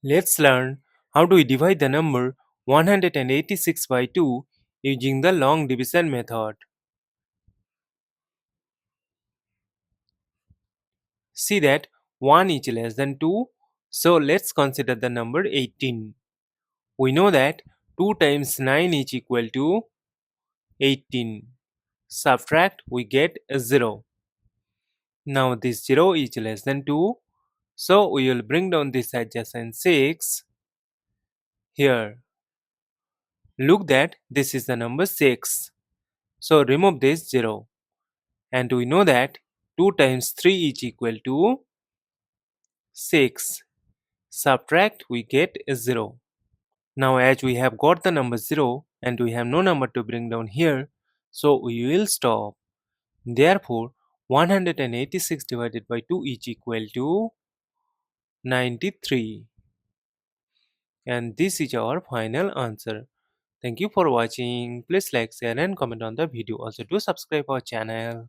Let's learn how do we divide the number 186 by 2 using the long division method. See that 1 is less than 2, so let's consider the number 18. We know that 2 times 9 is equal to 18. Subtract, we get a 0. Now this 0 is less than 2, so we will bring down this adjacent 6 here. Look that this is the number 6. So remove this 0. And we know that 2 times 3 is equal to 6. Subtract, we get a 0. Now as we have got the number 0 and we have no number to bring down here, so we will stop. Therefore 186 divided by 2 is equal to 93. And this is our final answer. Thank you for watching. Please like, share and comment on the video. Also do subscribe our channel.